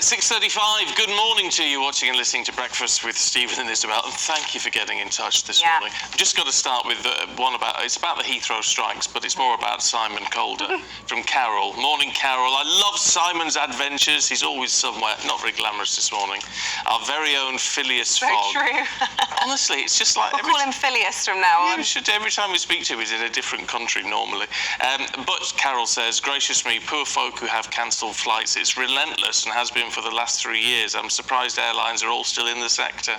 6:35, good morning to you watching and listening to Breakfast with Stephen and Isabel, and thank you for getting in touch this morning. I've just got to start with it's about the Heathrow strikes, but it's more about Simon Calder from Carol. Morning, Carol. I love Simon's adventures. He's always somewhere. Not very glamorous this morning. Our very own Phileas Fogg. Very true. Honestly, it's just like... We'll call him Phileas from now on. We should, every time we speak to him, he's in a different country normally. But Carol says, gracious me, poor folk who have cancelled flights. It's relentless and has been for the last 3 years. I'm surprised airlines are all still in the sector.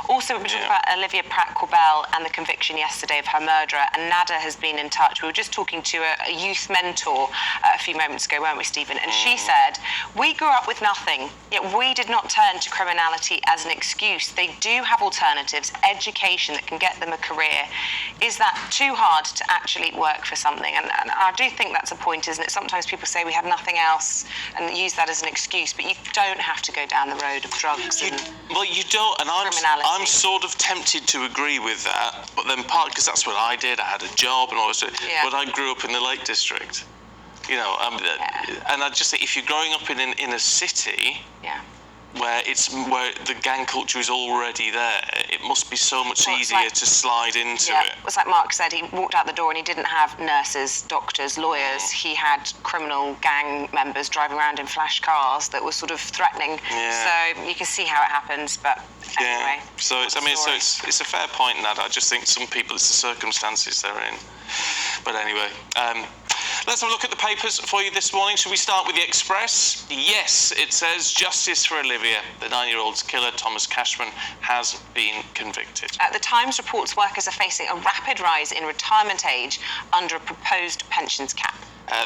Also, we were talking about Olivia Pratt-Corbell and the conviction yesterday of her murderer, and Nada has been in touch. We were just talking to a youth mentor a few moments ago, weren't we, Stephen? And she said, we grew up with nothing, yet we did not turn to criminality as an excuse. They do have alternatives, education that can get them a career. Is that too hard to actually work for something? And I do think that's a point, isn't it? Sometimes people say we had nothing else and use that as an excuse, but you don't have to go down the road of drugs well, you don't, and criminality. I'm sort of tempted to agree with that, but then because that's what I did. I had a job and all this, but I grew up in the Lake District, you know, and I just think if you're growing up in a city where the gang culture is already there, it must be so much easier to slide into it. It's like Mark said, he walked out the door and he didn't have nurses, doctors, lawyers. He had criminal gang members driving around in flash cars that were sort of threatening. So you can see how it happens, but anyway. So it's a fair point, Nada. I just think some people, it's the circumstances they're in. But anyway, let's have a look at the papers for you this morning. Shall we start with the Express? Yes, it says justice for Olivia. The 9-year-old's killer, Thomas Cashman, has been convicted. The Times reports workers are facing a rapid rise in retirement age under a proposed pensions cap.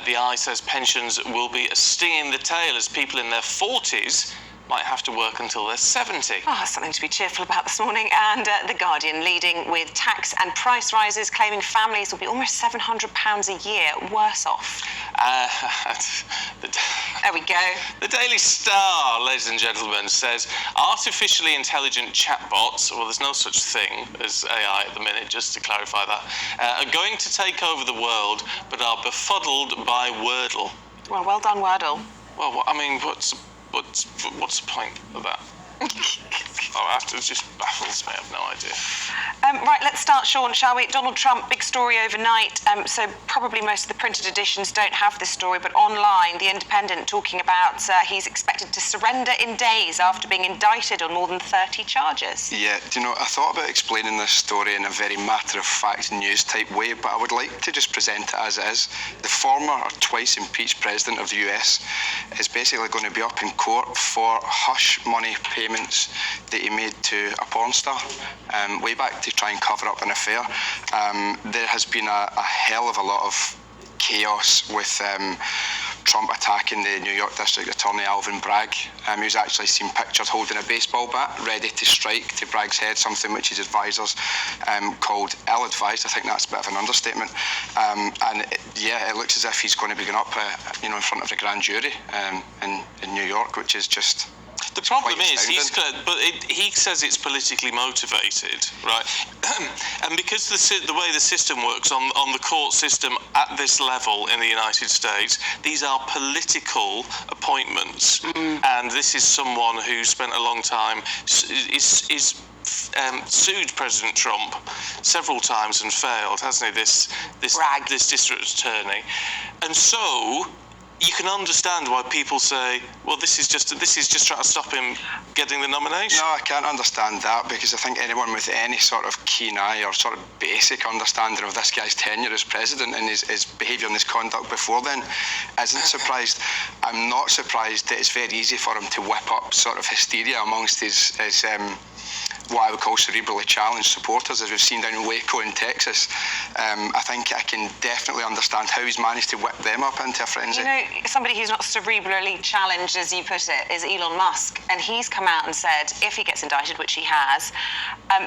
The Eye says pensions will be a sting in the tail as people in their 40s might have to work until they're 70. Something to be cheerful about this morning. And The Guardian leading with tax and price rises, claiming families will be almost £700 a year worse off. There we go. The Daily Star, ladies and gentlemen, says artificially intelligent chatbots, well, there's no such thing as AI at the minute, just to clarify that, are going to take over the world, but are befuddled by Wordle. Well done, Wordle. Well, I mean, what's the point of that? It just baffles me. I have no idea. Right, let's start, Sean, shall we? Donald Trump, big story overnight. So probably most of the printed editions don't have this story, but online, The Independent talking about he's expected to surrender in days after being indicted on more than 30 charges. Yeah, do you know, I thought about explaining this story in a very matter-of-fact news-type way, but I would like to just present it as it is. The former or twice impeached president of the US is basically going to be up in court for hush money payments that he made to a porn star way back to try and cover up an affair. There has been a hell of a lot of chaos with Trump attacking the New York District Attorney Alvin Bragg, who's actually seen pictured holding a baseball bat ready to strike to Bragg's head, something which his advisors called ill-advised. I think that's a bit of an understatement. It looks as if he's going to be going up in front of the grand jury in New York, which is just... The problem is, he says it's politically motivated, right? And because the way the system works on the court system at this level in the United States, these are political appointments, and this is someone who spent a long time sued President Trump several times and failed, hasn't he? This district attorney, and so. You can understand why people say, well, this is just trying to stop him getting the nomination. No, I can't understand that, because I think anyone with any sort of keen eye or sort of basic understanding of this guy's tenure as president and his behaviour and his conduct before then isn't surprised. I'm not surprised that it's very easy for him to whip up sort of hysteria amongst his what I would call cerebrally challenged supporters, as we've seen down in Waco in Texas. I think I can definitely understand how he's managed to whip them up into a frenzy. You know, somebody who's not cerebrally challenged, as you put it, is Elon Musk, and he's come out and said if he gets indicted, which he has,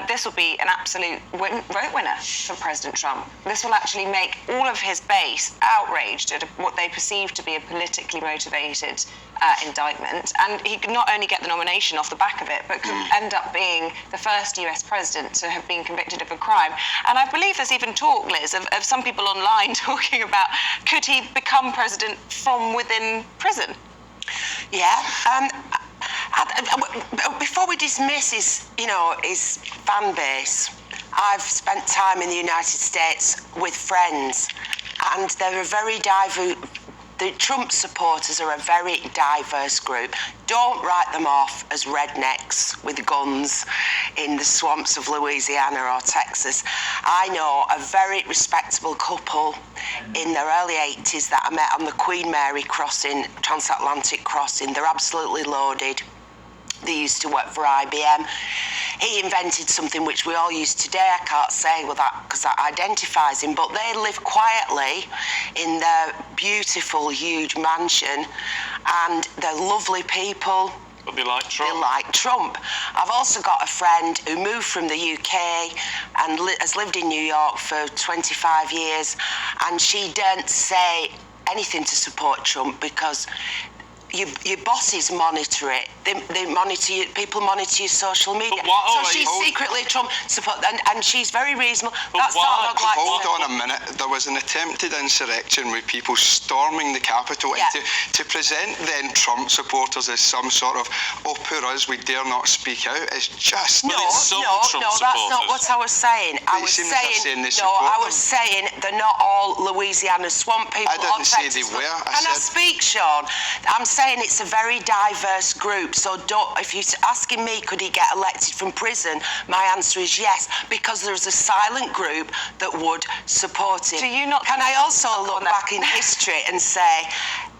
this will be an absolute vote winner for President Trump. This will actually make all of his base outraged at what they perceive to be a politically motivated indictment, and he could not only get the nomination off the back of it, but could end up being the first US president to have been convicted of a crime. And I believe there's even talk, Liz, of some people online talking about could he become president from within prison? Yeah. Before we dismiss his fan base, I've spent time in the United States with friends, and they're a very diverse. The Trump supporters are a very diverse group. Don't write them off as rednecks with guns in the swamps of Louisiana or Texas. I know a very respectable couple in their early 80s that I met on the Queen Mary crossing, transatlantic crossing. They're absolutely loaded. They used to work for IBM. He invented something which we all use today. I can't say that because that identifies him, but they live quietly in their beautiful, huge mansion, and they're lovely people. But they like Trump. They like Trump. I've also got a friend who moved from the UK and has lived in New York for 25 years, and she don't say anything to support Trump because your bosses monitor it. They monitor you, people monitor your social media. So she's secretly Trump support, and she's very reasonable. That's not like. Hold on a minute. There was an attempted insurrection with people storming the Capitol, and to present then Trump supporters as some sort of, oh, poor us, we dare not speak out, is just. No, that's not what I was saying. I was saying they're not all Louisiana swamp people. I didn't say they were. Can I speak, Sean? I'm saying it's a very diverse group, so if you're asking me could he get elected from prison, my answer is yes, because there's a silent group that would support him. Do you not? Can I also look back in history and say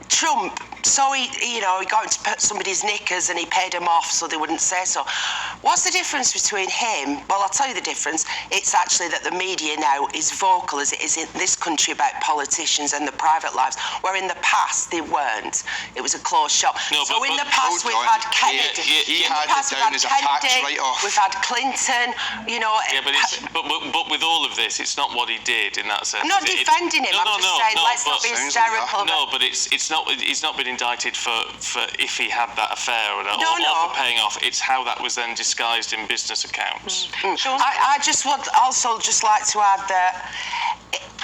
Trump, so he got into somebody's knickers and he paid them off so they wouldn't say so. What's the difference between him? Well, I'll tell you the difference. It's actually that the media now is vocal as it is in this country about politicians and their private lives, where in the past they weren't. It was a closed shop. No, so in the past we've had Kennedy. He had it down as a tax write-off. We've had Clinton, Yeah, but with all of this, it's not what he did in that sense. I'm not defending him. I'm just saying let's not be hysterical. No, but he's not been indicted for if he had that affair or for paying off. It's how that was then disguised in business accounts. I just would also just like to add that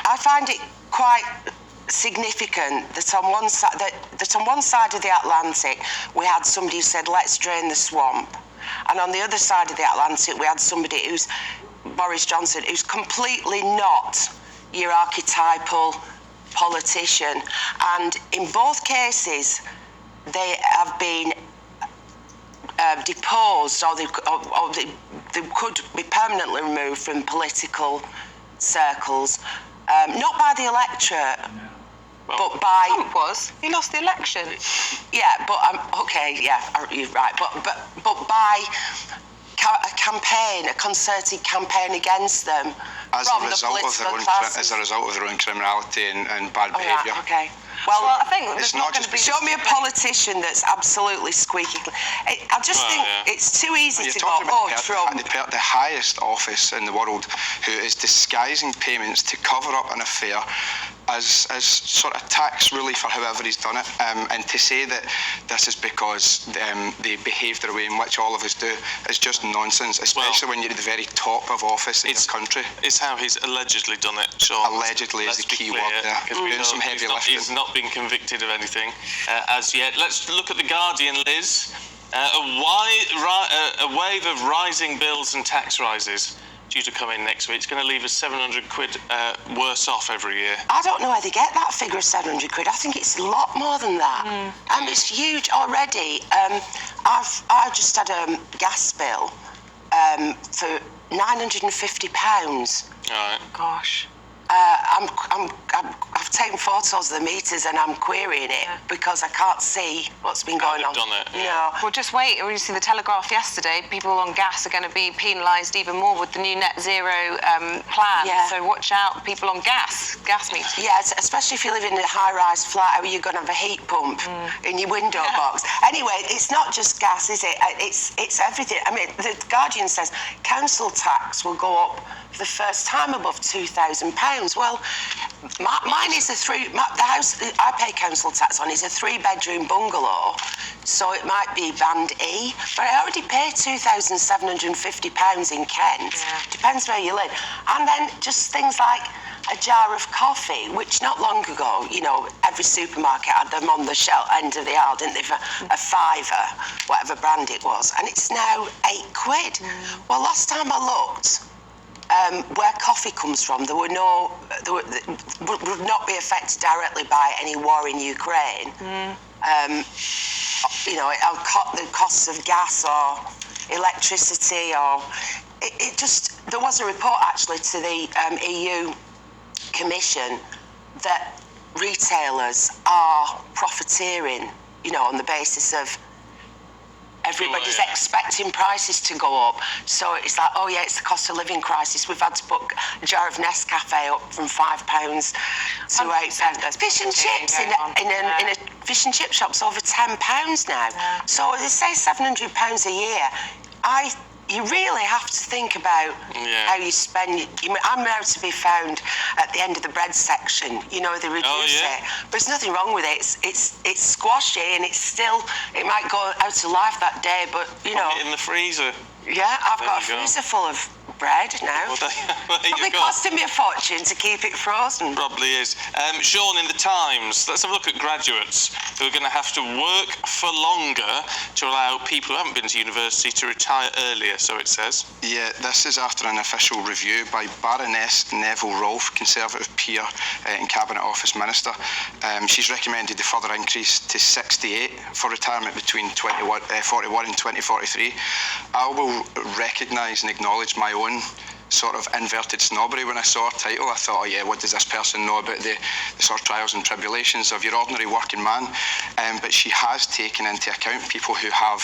I find it quite significant that on one side of the Atlantic we had somebody who said let's drain the swamp, and on the other side of the Atlantic we had somebody who's Boris Johnson, who's completely not your archetypal politician, and in both cases they have been deposed or they could be permanently removed from political circles, not by the electorate, but by... Trump was. He lost the election. Yeah, but you're right, but by a concerted campaign against them as a result of their own criminality and bad behaviour. Right, okay. Well, I think it's not just show me a politician that's absolutely squeaky. I just think it's too easy to go, Trump. The highest office in the world who is disguising payments to cover up an affair as sort of tax relief for however he's done it, and to say that this is because they behaved their way in which all of us do is just nonsense, especially when you're at the very top of office in this country. It's how he's allegedly done it, Sean. Allegedly is the key word there. Doing some heavy lifting. He's not been convicted of anything as yet. Let's look at The Guardian, Liz. A wave of rising bills and tax rises due to come in next week. It's going to leave us 700 quid worse off every year. I don't know where they get that figure of 700 quid. I think it's a lot more than that. And it's huge already. I've just had a gas bill for £950. All right. Gosh. I've taken photos of the meters and I'm querying it because I can't see what's been going on. Done it. No. Well, just wait. We see the Telegraph yesterday. People on gas are going to be penalised even more with the new net zero plan. Yeah. So watch out, people on gas meters. Yeah, especially if you live in a high-rise flat, how are you going to have a heat pump in your window box? Anyway, it's not just gas, is it? It's everything. I mean, the Guardian says council tax will go up for the first time above £2,000. Well, mine is the house I pay council tax on is a 3-bedroom bungalow, so it might be band E, but I already pay £2,750 in Kent. Yeah. Depends where you live. And then just things like a jar of coffee, which not long ago, you know, every supermarket had them on the shelf end of the aisle, didn't they, for a fiver, whatever brand it was, and it's now £8. Well, last time I looked, where coffee comes from, would not be affected directly by any war in Ukraine. You know, the costs of gas or electricity, or it just, there was a report actually to the EU Commission that retailers are profiteering, you know, on the basis of everybody's expecting prices to go up. So it's like, oh yeah, it's the cost of living crisis. We've had to put a jar of Nescafe up from £5 to £8. Fish and chips in a fish and chip shop's over £10 now. Yeah. So they say £700 a year. You really have to think about how you spend. I'm now to be found at the end of the bread section. You know, they reduce it, but there's nothing wrong with it. It's squashy, and it might go out of life that day. But you know, put it in the freezer. Yeah, I've got a freezer full of bread now. Well, it's probably costing me a fortune to keep it frozen. Probably is. Sean, in the Times, let's have a look at graduates who are going to have to work for longer to allow people who haven't been to university to retire earlier, so it says. Yeah, this is after an official review by Baroness Neville Rolfe, Conservative peer and Cabinet Office Minister. She's recommended the further increase to 68 for retirement between 41 and 2043. I will recognise and acknowledge my own sort of inverted snobbery when I saw her title. I thought, oh yeah, what does this person know about the sort of trials and tribulations of your ordinary working man? But she has taken into account people who have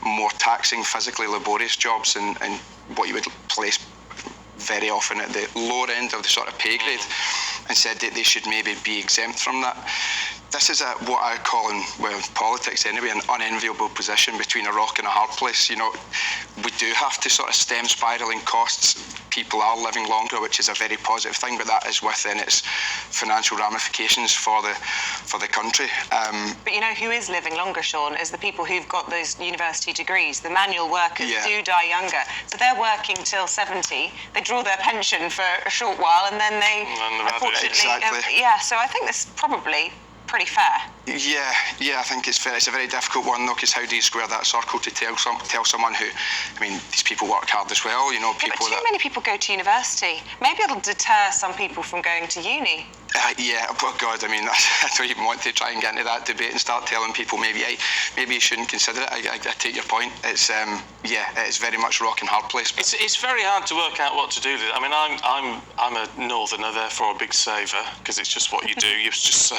more taxing, physically laborious jobs and what you would place very often at the lower end of the sort of pay grade, and said that they should maybe be exempt from that. This is what I call, in politics anyway, an unenviable position between a rock and a hard place. You know, we do have to sort of stem spiralling costs. People are living longer, which is a very positive thing, but that is within its financial ramifications for the country. But you know who is living longer, Sean, is the people who've got those university degrees. The manual workers do die younger. So they're working till 70, they draw their pension for a short while, and then they unfortunately... Exactly. So I think this is probably pretty fair. Yeah, I think it's fair. It's a very difficult one, though, because how do you square that circle to tell someone who, I mean, these people work hard as well, you know, people but too many people go to university. Maybe it'll deter some people from going to uni. Oh God, I mean, I don't even want to try and get into that debate and start telling people maybe you shouldn't consider it. I take your point. It's it's very much rock and hard place. But it's very hard to work out what to do. I mean, I'm a northerner, therefore a big saver, because it's just what you do. You just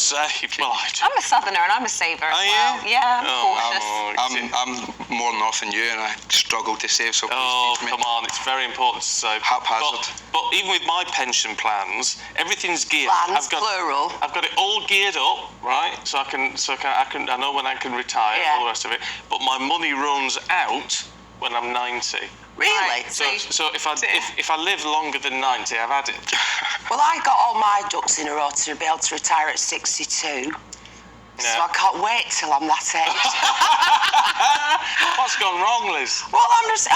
save. Well, I'm a southerner and I'm a saver as well. You? Yeah, I'm cautious. I'm more north than you, and I struggle to save. So come on, it's very important to save. Haphazard. But even with my pension plans, everything's geared. Plural. I've got it all geared up, right? So I know when I can retire and all the rest of it. But my money runs out when I'm 90. Really? Right. So if I live longer than 90, I've had it. Well, I got all my ducks in a row to be able to retire at 62. So I can't wait till I'm that age. What's gone wrong, Liz? Well, I'm just,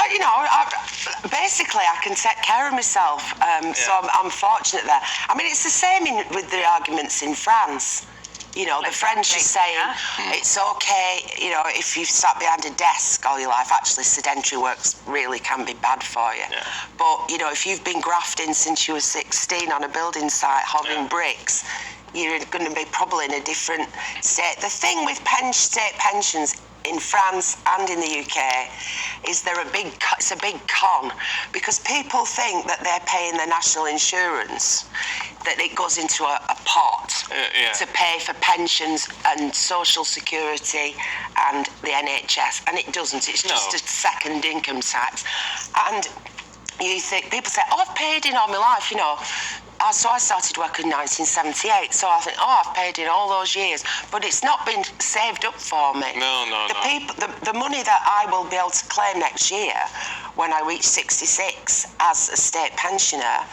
basically I can take care of myself. So I'm fortunate there. I mean, it's the same with the arguments in France. You know, the French are saying it's okay, you know, if you've sat behind a desk all your life. Actually, sedentary work really can be bad for you. Yeah. But, you know, if you've been grafting since you were 16 on a building site, hovering bricks, you're going to be probably in a different state. The thing with state pensions in France and in the UK is it's a big con, because people think that they're paying their national insurance, that it goes into a pot to pay for pensions and social security and the NHS, and it doesn't. It's just a second income tax. And you think, people say, oh, I've paid in all my life, you know. So I started work in 1978, so I think, I've paid in all those years, but it's not been saved up for me. The money that I will be able to claim next year when I reach 66 as a state pensioner,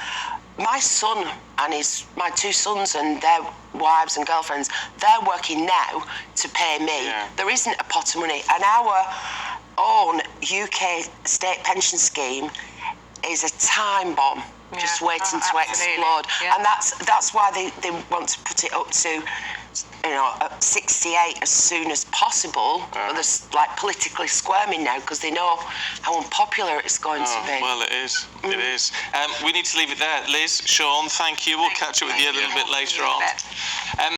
my son and my two sons and their wives and girlfriends, they're working now to pay me. Yeah. There isn't a pot of money, and our own UK state pension scheme is a time bomb. just waiting to absolutely. explode. Yeah. And that's why they want to put it up to, at 68 as soon as possible. But they're like politically squirming now because they know how unpopular it's going to be. Well, it is. It is. We need to leave it there. Liz, Sean, thank you. We'll catch up with you a little bit later on.